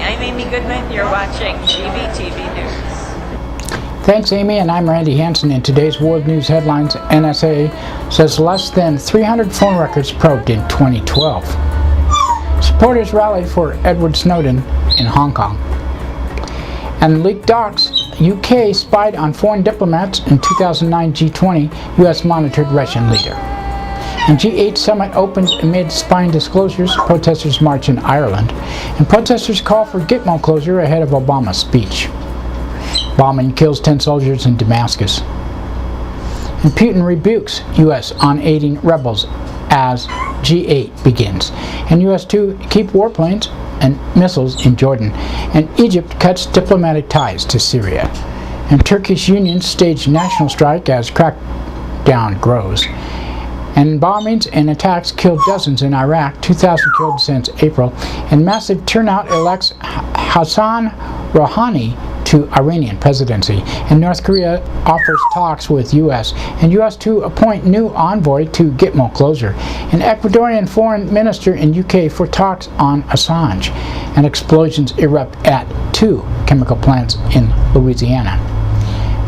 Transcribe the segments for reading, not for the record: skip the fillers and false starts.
I'm Amy Goodman. You're watching GVTV News. Thanks, Amy, and I'm Randy Hansen. In today's world news headlines, NSA says less than 300 phone records probed in 2012. Supporters rally for Edward Snowden in Hong Kong. And leaked docs, UK spied on foreign diplomats in 2009 G20, US monitored Russian leader. And G8 summit opens amid spying disclosures, protesters march in Ireland. And protesters call for Gitmo closure ahead of Obama's speech. Bombing kills 10 soldiers in Damascus. And Putin rebukes US on aiding rebels as G8 begins. And US to keep warplanes and missiles in Jordan. And Egypt cuts diplomatic ties to Syria. And Turkish unions stage national strike as crackdown grows. And bombings and attacks killed dozens in Iraq, 2,000 killed since April. And massive turnout elects Hassan Rouhani to Iranian presidency. And North Korea offers talks with U.S. And U.S. to appoint new envoy to Gitmo closure. An Ecuadorian foreign minister in U.K. for talks on Assange. And explosions erupt at 2 chemical plants in Louisiana.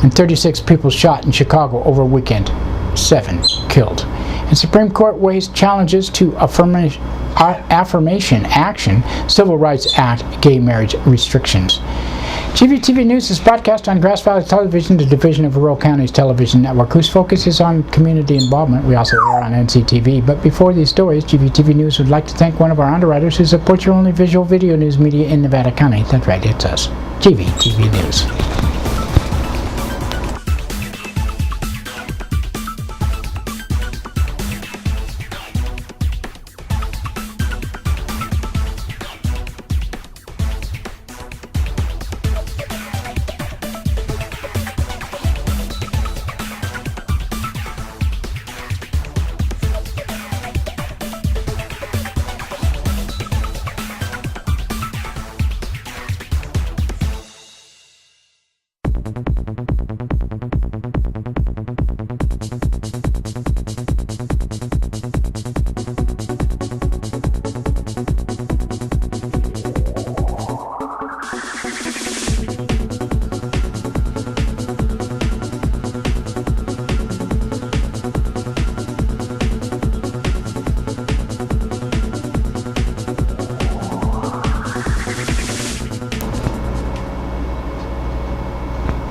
And 36 people shot in Chicago over a weekend, 7 killed. And Supreme Court weighs challenges to Affirmation Action, Civil Rights Act, gay marriage restrictions. GVTV News is broadcast on Grass Valley Television, the division of Rural Counties Television Network, whose focus is on community involvement. We also air on NCTV. But before these stories, GVTV News would like to thank one of our underwriters who supports your only visual video news media in Nevada County. That's right, it's us, GVTV News.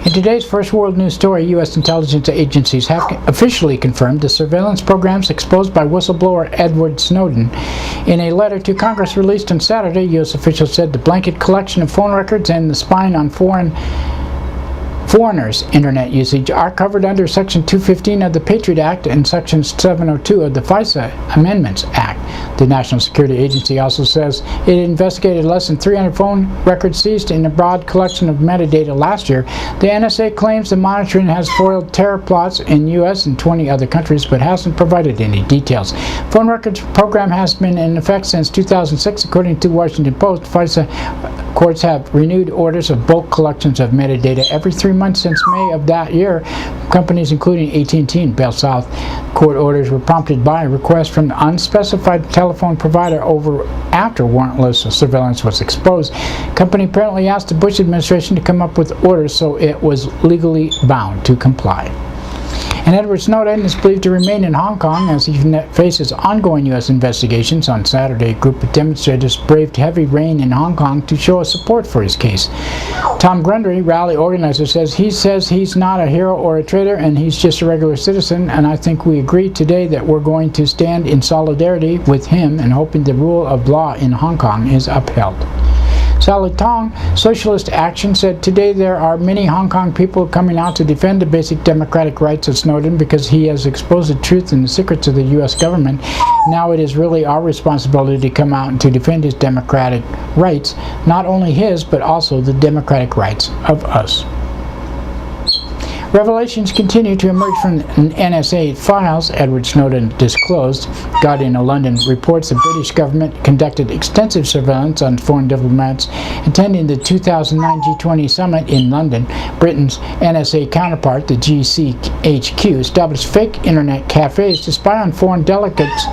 In today's first world news story, U.S. intelligence agencies have officially confirmed the surveillance programs exposed by whistleblower Edward Snowden. In a letter to Congress released on Saturday, U.S. officials said the blanket collection of phone records and the spying on foreigners' internet usage are covered under Section 215 of the Patriot Act and Section 702 of the FISA Amendments Act. The National Security Agency also says it investigated less than 300 phone records seized in a broad collection of metadata last year. The NSA claims the monitoring has foiled terror plots in the U.S. and 20 other countries, but hasn't provided any details. Phone records program has been in effect since 2006, according to Washington Post. FISA courts have renewed orders of bulk collections of metadata every 3 months since May of that year. Companies including AT&T and Bell South. Court orders were prompted by a request from the unspecified telephone provider after warrantless surveillance was exposed. Company apparently asked the Bush administration to come up with orders, so it was legally bound to comply. And Edward Snowden is believed to remain in Hong Kong as he faces ongoing U.S. investigations. On Saturday, a group of demonstrators braved heavy rain in Hong Kong to show support for his case. Tom Grundy, rally organizer, says he's not a hero or a traitor and he's just a regular citizen, and I think we agreed today that we're going to stand in solidarity with him and hoping the rule of law in Hong Kong is upheld. Sally Tong, Socialist Action, said today there are many Hong Kong people coming out to defend the basic democratic rights of Snowden because he has exposed the truth and the secrets of the U.S. government. Now it is really our responsibility to come out and to defend his democratic rights, not only his, but also the democratic rights of us. Revelations continue to emerge from NSA files Edward Snowden disclosed. Guardian of London reports the British government conducted extensive surveillance on foreign diplomats attending the 2009 G20 summit in London. Britain's NSA counterpart, the GCHQ, established fake internet cafes to spy on foreign delegates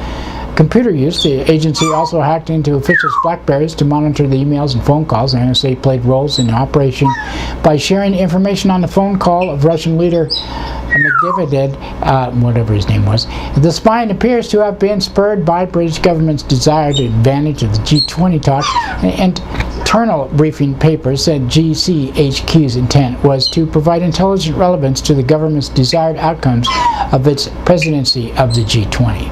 computer use. The agency also hacked into officials' BlackBerries to monitor the emails and phone calls. The NSA played roles in the operation by sharing information on the phone call of Russian leader Medvedev, whatever his name was. The spying appears to have been spurred by British government's desire to advantage of the G20 talks, and internal briefing papers said GCHQ's intent was to provide intelligent relevance to the government's desired outcomes of its presidency of the G20.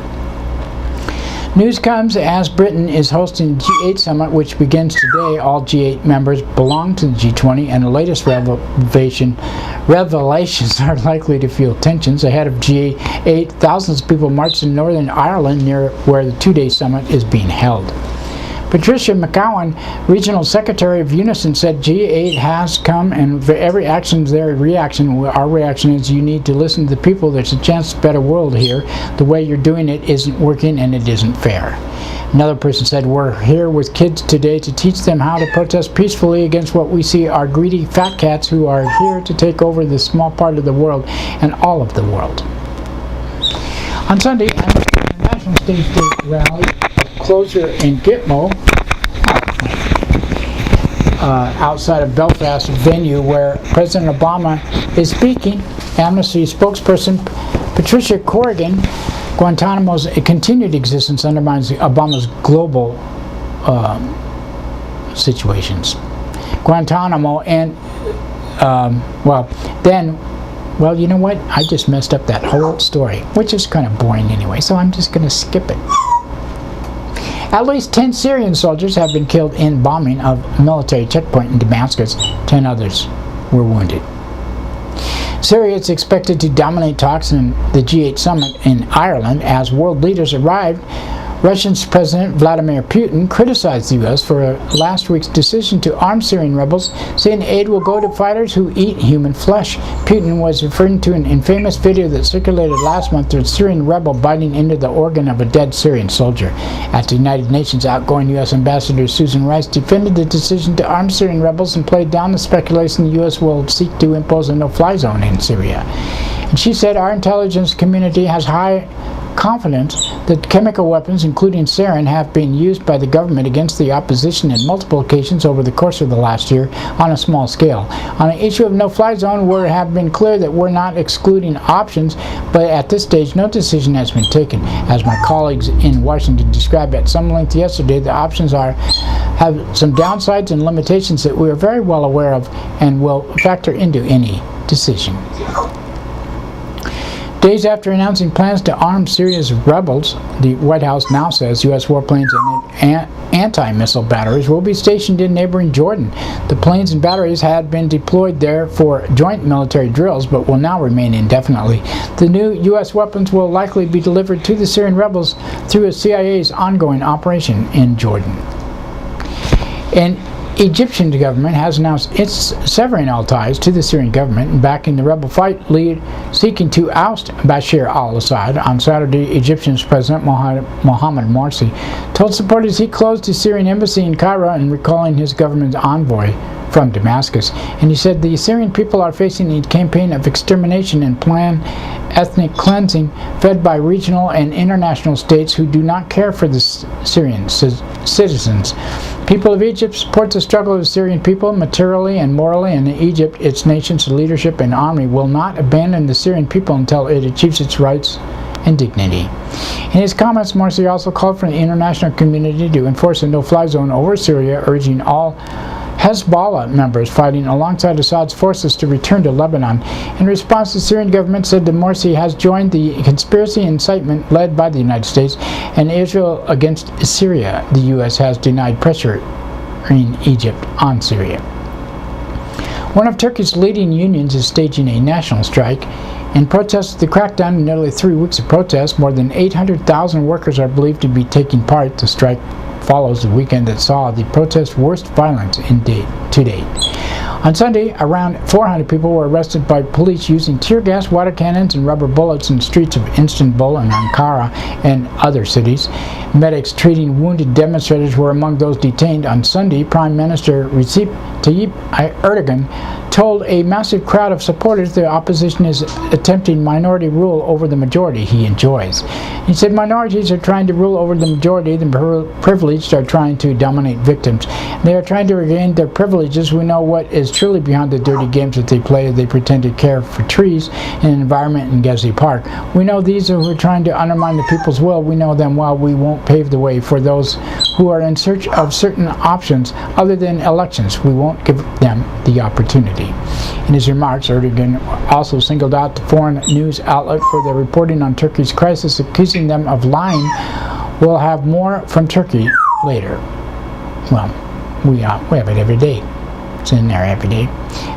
News comes as Britain is hosting the G8 summit, which begins today. All G8 members belong to the G20, and the latest revelations are likely to fuel tensions. Ahead of G8, thousands of people marched in Northern Ireland near where the two-day summit is being held. Patricia McGowan, Regional Secretary of Unison, said G8 has come, and for every action is their reaction. Our reaction is you need to listen to the people. There's a chance for a better world here. The way you're doing it isn't working, and it isn't fair. Another person said, we're here with kids today to teach them how to protest peacefully against what we see are greedy fat cats who are here to take over this small part of the world and all of the world. On Sunday, the National Stage Day rally closure in Gitmo, outside of Belfast venue where President Obama is speaking. Amnesty spokesperson Patricia Corrigan, Guantanamo's continued existence undermines Obama's global situations. Guantanamo and you know what? I just messed up that whole story, which is kind of boring anyway, so I'm just going to skip it. At least 10 Syrian soldiers have been killed in bombing of a military checkpoint in Damascus. 10 others were wounded. Syria is expected to dominate talks in the G8 summit in Ireland as world leaders arrived. Russian President Vladimir Putin criticized the U.S. for last week's decision to arm Syrian rebels, saying aid will go to fighters who eat human flesh. Putin was referring to an infamous video that circulated last month of a Syrian rebel biting into the organ of a dead Syrian soldier. At the United Nations, outgoing U.S. Ambassador Susan Rice defended the decision to arm Syrian rebels and played down the speculation the U.S. will seek to impose a no-fly zone in Syria. And she said, our intelligence community has high confidence that chemical weapons, including sarin, have been used by the government against the opposition in multiple occasions over the course of the last year on a small scale. On an issue of no-fly zone, we have been clear that we're not excluding options, but at this stage, no decision has been taken. As my colleagues in Washington described at some length yesterday, the options have some downsides and limitations that we are very well aware of and will factor into any decision. Days after announcing plans to arm Syria's rebels, the White House now says U.S. warplanes and anti-missile batteries will be stationed in neighboring Jordan. The planes and batteries had been deployed there for joint military drills, but will now remain indefinitely. The new U.S. weapons will likely be delivered to the Syrian rebels through the CIA's ongoing operation in Jordan. And Egyptian government has announced it's severing all ties to the Syrian government and backing the rebel fight lead seeking to oust Bashar al-Assad. On Saturday, Egyptian President Mohamed Morsi told supporters he closed his Syrian embassy in Cairo and recalling his government's envoy from Damascus. And he said the Syrian people are facing a campaign of extermination and planned ethnic cleansing fed by regional and international states who do not care for the Syrian citizens. People of Egypt support the struggle of the Syrian people materially and morally, and Egypt, its nation's leadership and army, will not abandon the Syrian people until it achieves its rights and dignity. In his comments, Morsi also called for the international community to enforce a no-fly zone over Syria, urging all Hezbollah members fighting alongside Assad's forces to return to Lebanon. In response, the Syrian government said that Morsi has joined the conspiracy incitement led by the United States and Israel against Syria. The U.S. has denied pressure in Egypt on Syria. One of Turkey's leading unions is staging a national strike in protest of the crackdown. In nearly 3 weeks of protest, more than 800,000 workers are believed to be taking part. The strike follows the weekend that saw the protest's worst violence to date. On Sunday, around 400 people were arrested by police using tear gas, water cannons, and rubber bullets in the streets of Istanbul and Ankara and other cities. Medics treating wounded demonstrators were among those detained. On Sunday, Prime Minister Recep Tayyip Erdogan told a massive crowd of supporters the opposition is attempting minority rule over the majority he enjoys. He said minorities are trying to rule over the majority, the privileged are trying to dominate victims. They are trying to regain their privileges. We know what is truly behind the dirty games that they play. They pretend to care for trees and an environment in Gezi Park. We know these who are trying to undermine the people's will. We know them well. We won't pave the way for those who are in search of certain options other than elections. We won't give them the opportunity. In his remarks, Erdogan also singled out the foreign news outlet for their reporting on Turkey's crisis, accusing them of lying. We'll have more from Turkey later. Well, we have it every day. It's in there every day.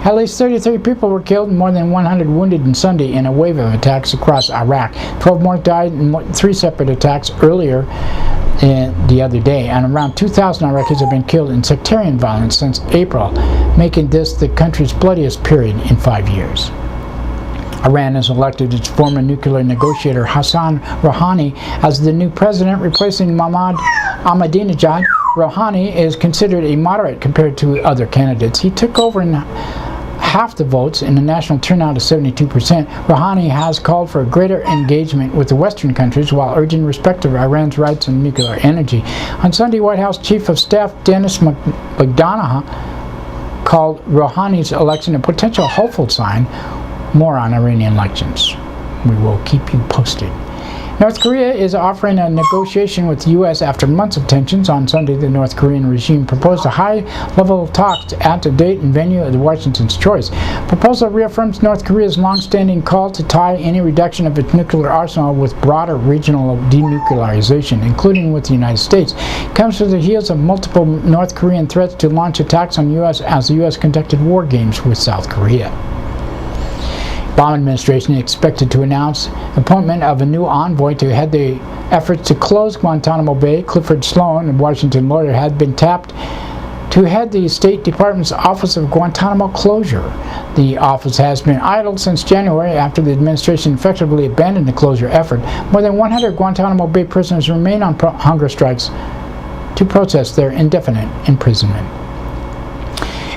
At least 33 people were killed and more than 100 wounded on Sunday in a wave of attacks across Iraq. 12 more died in 3 separate attacks earlier the other day, and around 2,000 Iraqis have been killed in sectarian violence since April, making this the country's bloodiest period in 5 years. Iran has elected its former nuclear negotiator Hassan Rouhani as the new president, replacing Mohammad Ahmadinejad. Rouhani is considered a moderate compared to other candidates. He took over in half the votes in a national turnout of 72%. Rouhani has called for greater engagement with the Western countries while urging respect of Iran's rights and nuclear energy. On Sunday, White House Chief of Staff Dennis McDonough called Rouhani's election a potential hopeful sign. More on Iranian elections. We will keep you posted. North Korea is offering a negotiation with the U.S. after months of tensions. On Sunday, the North Korean regime proposed a high-level talks at a date and venue of Washington's choice. Proposal reaffirms North Korea's long-standing call to tie any reduction of its nuclear arsenal with broader regional denuclearization, including with the United States. It comes to the heels of multiple North Korean threats to launch attacks on U.S. as the U.S. conducted war games with South Korea. Obama administration is expected to announce appointment of a new envoy to head the efforts to close Guantanamo Bay. Clifford Sloan, a Washington lawyer, had been tapped to head the State Department's Office of Guantanamo Closure. The office has been idle since January after the administration effectively abandoned the closure effort. More than 100 Guantanamo Bay prisoners remain on hunger strikes to protest their indefinite imprisonment.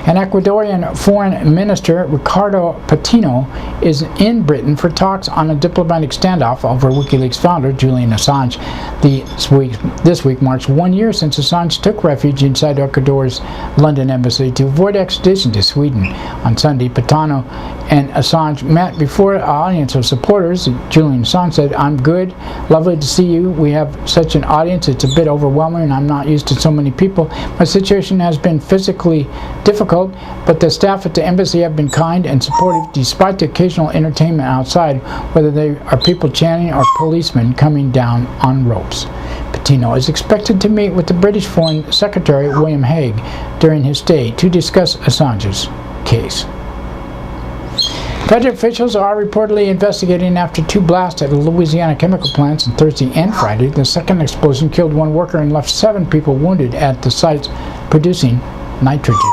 An Ecuadorian Foreign Minister, Ricardo Patino, is in Britain for talks on a diplomatic standoff over WikiLeaks founder Julian Assange. This week marks 1 year since Assange took refuge inside Ecuador's London embassy to avoid extradition to Sweden. On Sunday, Patino and Assange met before an audience of supporters. Julian Assange said, "I'm good, lovely to see you. We have such an audience, it's a bit overwhelming and I'm not used to so many people. My situation has been physically difficult, but the staff at the embassy have been kind and supportive despite the occasional entertainment outside, whether they are people chanting or policemen coming down on ropes." Patino is expected to meet with the British Foreign Secretary William Hague during his stay to discuss Assange's case. Federal officials are reportedly investigating after 2 blasts at Louisiana chemical plants on Thursday and Friday. The second explosion killed 1 worker and left 7 people wounded at the sites producing nitrogen.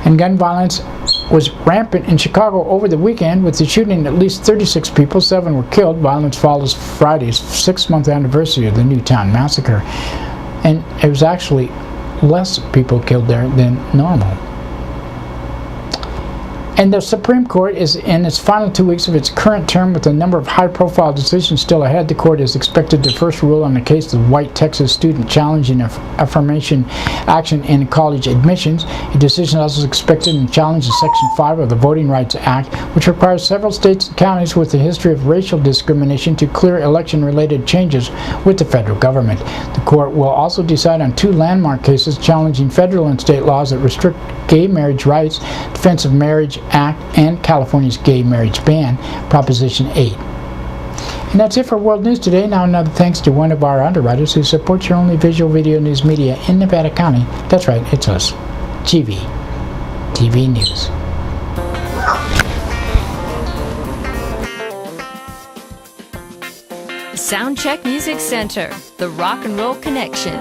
And gun violence was rampant in Chicago over the weekend, with the shooting at least 36 people, 7 were killed. Violence follows Friday's 6-month anniversary of the Newtown massacre, and it was actually less people killed there than normal. And the Supreme Court is in its final 2 weeks of its current term with a number of high-profile decisions still ahead. The court is expected to first rule on the case of the white Texas student challenging affirmation action in college admissions. A decision also is expected in challenge of Section 5 of the Voting Rights Act, which requires several states and counties with a history of racial discrimination to clear election-related changes with the federal government. The court will also decide on 2 landmark cases challenging federal and state laws that restrict gay marriage rights, Defense of Marriage Act, and California's gay marriage ban, Proposition 8. And that's it for World News today. Now another thanks to one of our underwriters who supports your only visual video news media in Nevada County. That's right, it's us, GVTV News. Soundcheck Music Center, the Rock and Roll Connection.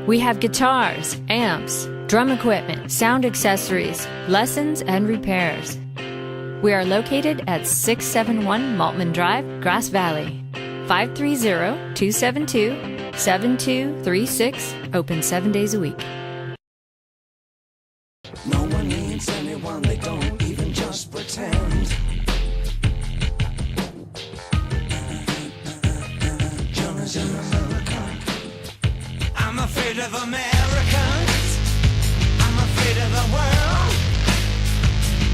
We have guitars, amps, drum equipment, sound accessories, lessons, and repairs. We are located at 671 Maltman Drive, Grass Valley. 530-272-7236, open 7 days a week. No one needs anyone, they don't even just pretend. Jonas in America. I'm afraid of Americans. I'm afraid of the world.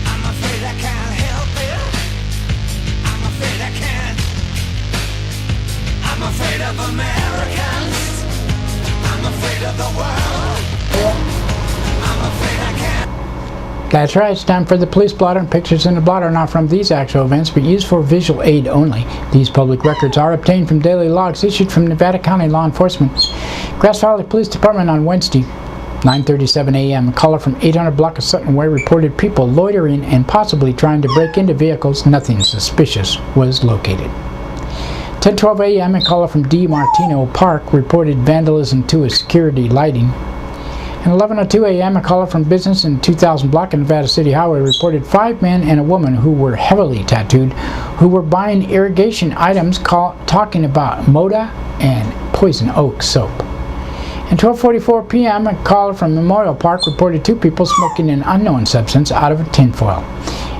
I'm afraid I can't help it. I'm afraid I can't. I'm afraid of Americans. I'm afraid of the world. I'm afraid I can't. That's right, it's time for the police blotter, and pictures in the blotter are not from these actual events but used for visual aid only. These public records are obtained from daily logs issued from Nevada County Law Enforcement. Grass Valley Police Department on Wednesday, 9:37 a.m. A caller from 800 block of Sutton Way reported people loitering and possibly trying to break into vehicles. Nothing suspicious was located. 10:12 a.m. a caller from D. Martino Park reported vandalism to a security lighting. At 11:02 a.m. a caller from business in 2000 block of Nevada City Highway reported 5 men and a woman who were heavily tattooed who were buying irrigation items talking about Moda and Poison Oak soap. At 12:44 p.m. a caller from Memorial Park reported 2 people smoking an unknown substance out of a tinfoil.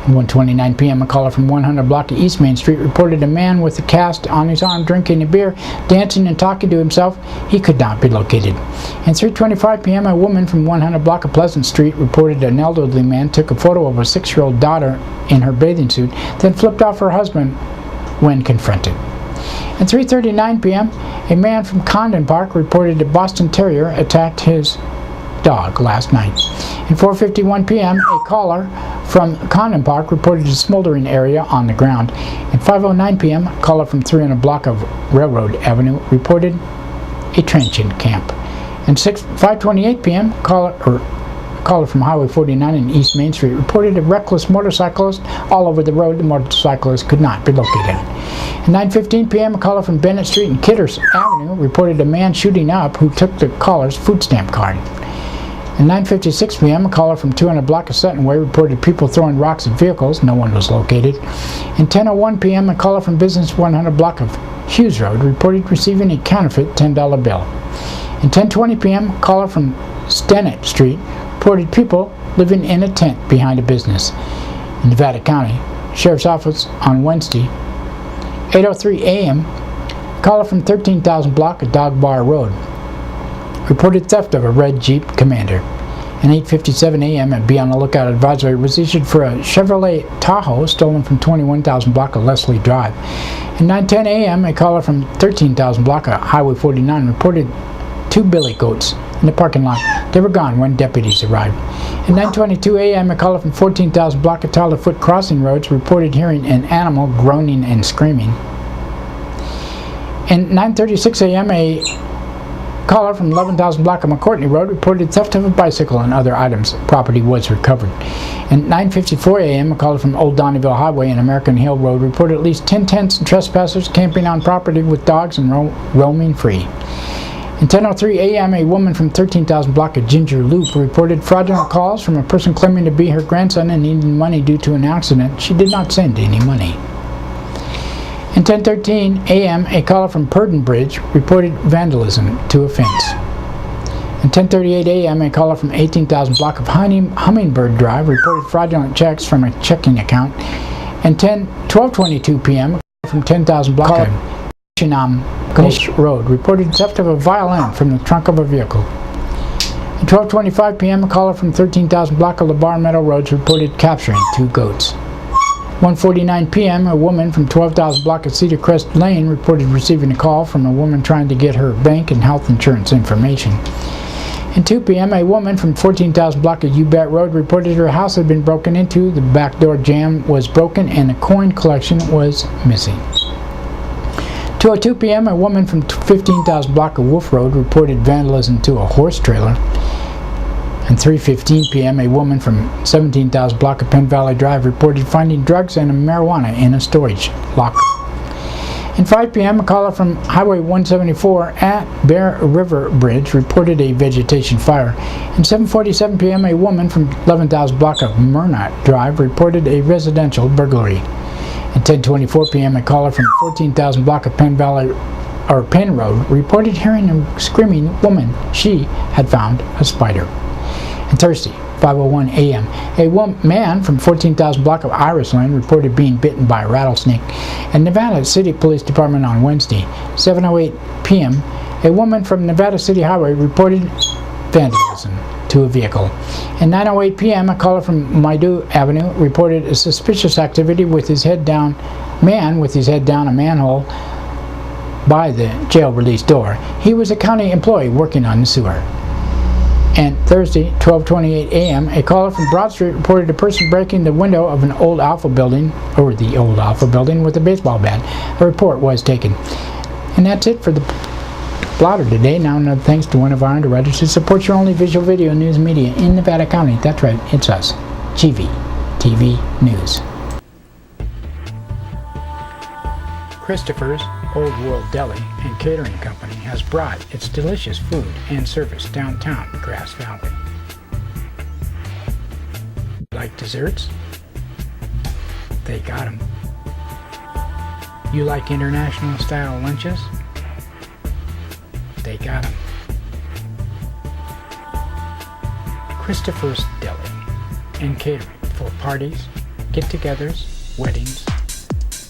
At 1:29 p.m. a caller from 100 block of East Main Street reported a man with a cast on his arm drinking a beer, dancing and talking to himself. He could not be located. At 3:25 p.m. a woman from 100 block of Pleasant Street reported an elderly man took a photo of a 6-year-old daughter in her bathing suit, then flipped off her husband when confronted. At 3:39 p.m. a man from Condon Park reported a Boston Terrier attacked his dog last night. At 4:51 p.m. a caller from Condon Park reported a smoldering area on the ground. At 5:09 p.m. a caller from 300 block of Railroad Avenue reported a trenching camp. And 5:28 p.m. caller from Highway 49 in East Main Street reported a reckless motorcyclist all over the road. The motorcyclist could not be located. At 9:15 p.m. a caller from Bennett Street and Kidders Avenue reported a man shooting up who took the caller's food stamp card. At 9:56 p.m. a caller from 200 block of Sutton Way reported people throwing rocks at vehicles. No one was located. At 10:01 p.m. a caller from Business 100 block of Hughes Road reported receiving a counterfeit $10 bill. At 10:20 p.m. a caller from Stennett Street reported people living in a tent behind a business. In Nevada County Sheriff's Office on Wednesday, 8:03 a.m. a caller from 13,000 block of Dog Bar Road reported theft of a red Jeep Commander. At 8:57 a.m. a Be on the Lookout advisory was issued for a Chevrolet Tahoe stolen from 21,000 block of Leslie Drive. At 9:10 a.m. a caller from 13,000 block of Highway 49 reported 2 billy goats in the parking lot. They were gone when deputies arrived. At 9:22 a.m. a caller from 14,000 block of Tyler Foot Crossing Roads reported hearing an animal groaning and screaming. At 9:36 a.m. a caller from 11,000 block of McCourtney Road reported theft of a bicycle and other items. Property was recovered. At 9:54 a.m. a caller from Old Donnyville Highway and American Hill Road reported at least 10 tents and trespassers camping on property with dogs and roaming free. At 10:03 a.m. a woman from 13,000 block of Ginger Loop reported fraudulent calls from a person claiming to be her grandson and needing money due to an accident. She did not send any money. At 10:13 a.m. a caller from Purdon Bridge reported vandalism to a fence. At 10:38 a.m. a caller from 18,000 block of Hummingbird Drive reported fraudulent checks from a checking account. And 12:22 p.m. a caller from 10,000 block of Shinam Gulch Road reported theft of a violin from the trunk of a vehicle. At 12:25 p.m. a caller from 13,000 block of LeBar Meadow Roads reported capturing 2 goats. 1:49 p.m. a woman from 12,000 block of Cedar Crest Lane reported receiving a call from a woman trying to get her bank and health insurance information. At 2 p.m. a woman from 14,000 block of Ubat Road reported her house had been broken into, the back door jamb was broken, and a coin collection was missing. 2:02 p.m. a woman from 15,000 block of Wolf Road reported vandalism to a horse trailer. At 3:15 p.m. a woman from 17,000 block of Penn Valley Drive reported finding drugs and marijuana in a storage locker. And 5 p.m., a caller from Highway 174 at Bear River Bridge reported a vegetation fire. And 7:47 p.m., a woman from 11,000 block of Myrna Drive reported a residential burglary. At 10:24 p.m., a caller from 14,000 block of Penn Road reported hearing a screaming woman. She had found a spider. And Thursday, 5:01 a.m., a man from 14,000 block of Iris Lane reported being bitten by a rattlesnake. And Nevada City Police Department on Wednesday, 7:08 p.m., a woman from Nevada City Highway reported vandalism to a vehicle. And 9:08 p.m., a caller from Maidu Avenue reported a suspicious activity with his head down, man with his head down a manhole by the jail release door. He was a county employee working on the sewer. And Thursday, 12:28 a.m., a caller from Broad Street reported a person breaking the window of an old Alpha building, or the old Alpha building, with a baseball bat. A report was taken. And that's it for the blotter today. Now another thanks to one of our underwriters who supports your only visual video news media in Nevada County. That's right, it's us, GVTV News. Christopher's Old World Deli and Catering Company has brought its delicious food and service downtown Grass Valley. Like desserts? They got 'em. You like international style lunches? They got 'em. Christopher's Deli and Catering for parties, get-togethers, weddings,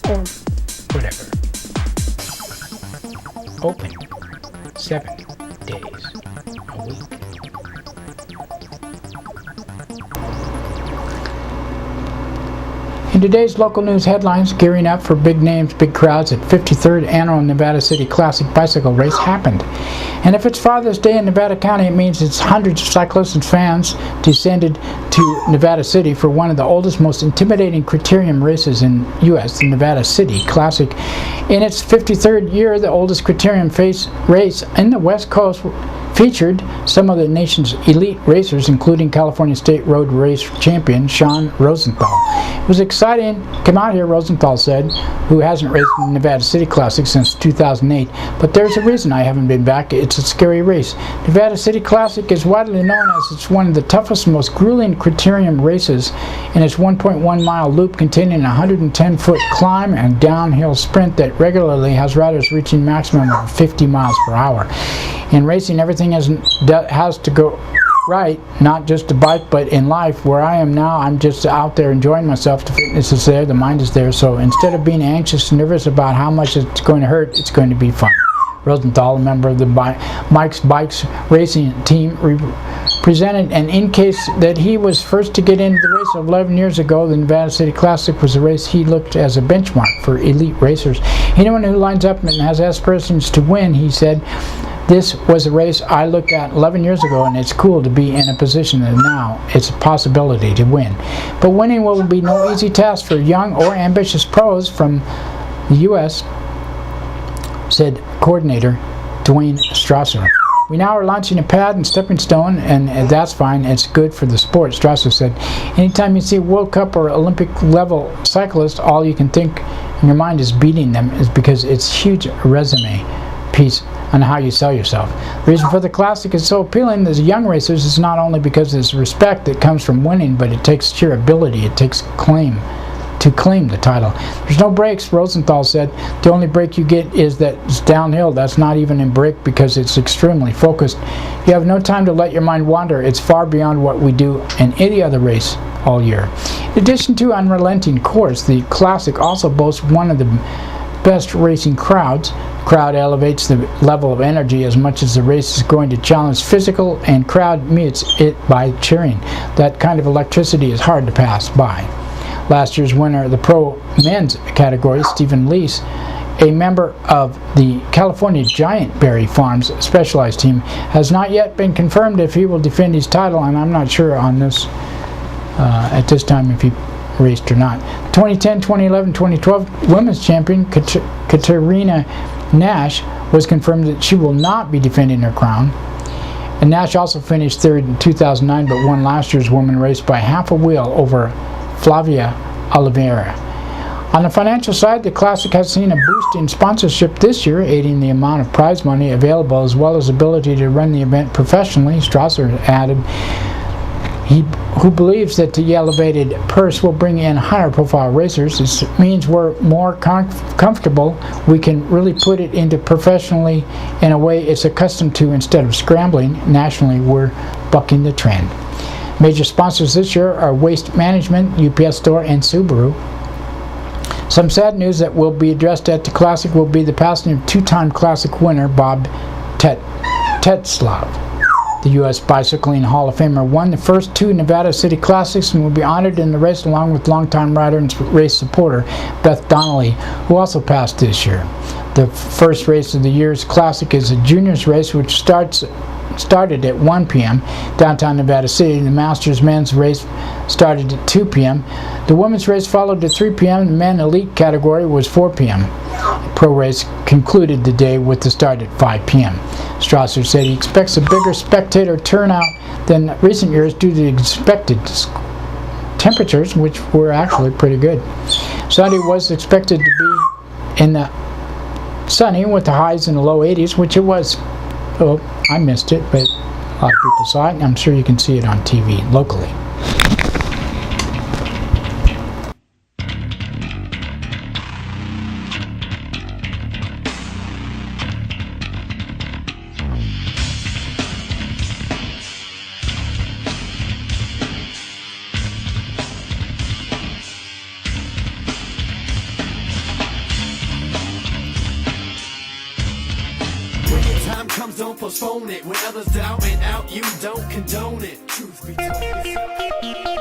or whatever. Open 7 days a week. In today's local news headlines, gearing up for big names, big crowds at 53rd Annual Nevada City Classic Bicycle Race happened. And if it's Father's Day in Nevada County, it means it's hundreds of cyclists and fans descended to Nevada City for one of the oldest, most intimidating criterium races in U.S., the Nevada City Classic. In its 53rd year, the oldest criterium race in the West Coast featured some of the nation's elite racers, including California State Road Race champion Sean Rosenthal. It was exciting. Come out here, Rosenthal said, who hasn't raced in the Nevada City Classic since 2008. But there's a reason I haven't been back. It's a scary race. Nevada City Classic is widely known as it's one of the toughest, most grueling criterium races in its 1.1-mile loop containing a 110-foot climb and downhill sprint that regularly has riders reaching maximum of 50 miles per hour. In racing, everything has to go right, not just a bike, but in life. Where I am now, I'm just out there enjoying myself. The fitness is there, the mind is there, so instead of being anxious and nervous about how much it's going to hurt, it's going to be fun. Rosenthal, a member of the Mike's Bikes racing team, presented, and in case that he was first to get into the race 11 years ago, the Nevada City Classic was a race he looked as a benchmark for elite racers. Anyone who lines up and has aspirations to win, he said, this was a race I looked at 11 years ago, and it's cool to be in a position that now it's a possibility to win. But winning will be no easy task for young or ambitious pros from the U.S., said coordinator Dwayne Strasser. We now are launching a pad and stepping stone, and that's fine. It's good for the sport, Strasser said. Anytime you see a World Cup or Olympic level cyclist, all you can think in your mind is beating them, is because it's huge resume piece on how you sell yourself. The reason for the Classic is so appealing as young racers is not only because there's respect that comes from winning, but it takes sheer ability. It takes claim the title. There's no brakes, Rosenthal said. The only brake you get is that it's downhill. That's not even in brake because it's extremely focused. You have no time to let your mind wander. It's far beyond what we do in any other race all year. In addition to unrelenting course, the Classic also boasts one of the best racing crowds. Crowd elevates the level of energy as much as the race is going to challenge physical, and crowd meets it by cheering. That kind of electricity is hard to pass by. Last year's winner of the pro men's category, Stephen Lease, a member of the California Giant Berry Farms specialized team, has not yet been confirmed if he will defend his title, and I'm not sure on this at this time if he raced or not. 2010, 2011, 2012 women's champion Katerina Nash was confirmed that she will not be defending her crown. And Nash also finished third in 2009 but won last year's women race by half a wheel over Flavia Oliveira. On the financial side, the Classic has seen a boost boost in sponsorship this year, aiding the amount of prize money available as well as ability to run the event professionally. Strasser added, who believes that the elevated purse will bring in higher profile racers. This means we're more comfortable. We can really put it into professionally in a way it's accustomed to instead of scrambling. Nationally, we're bucking the trend. Major sponsors this year are Waste Management, UPS Store, and Subaru. Some sad news that will be addressed at the Classic will be the passing of two-time Classic winner Bob Tetzlaff. The U.S. Bicycling Hall of Famer won the first two Nevada City Classics and will be honored in the race along with longtime rider and race supporter Beth Donnelly, who also passed this year. The first race of the year's Classic is a juniors race which started at 1 p.m. downtown Nevada City. The Masters men's race started at 2 p.m. The women's race followed at 3 p.m. The men elite category was 4 p.m. The pro race concluded the day with the start at 5 p.m. Strasser said he expects a bigger spectator turnout than recent years due to the expected temperatures, which were actually pretty good. Sunday was expected to be in the sunny with the highs in the low 80s, which it was. Oh, I missed it, but a lot of people saw it, and I'm sure you can see it on TV locally. Time comes, don't postpone it. When others doubt and out, you don't condone it. Truth be told.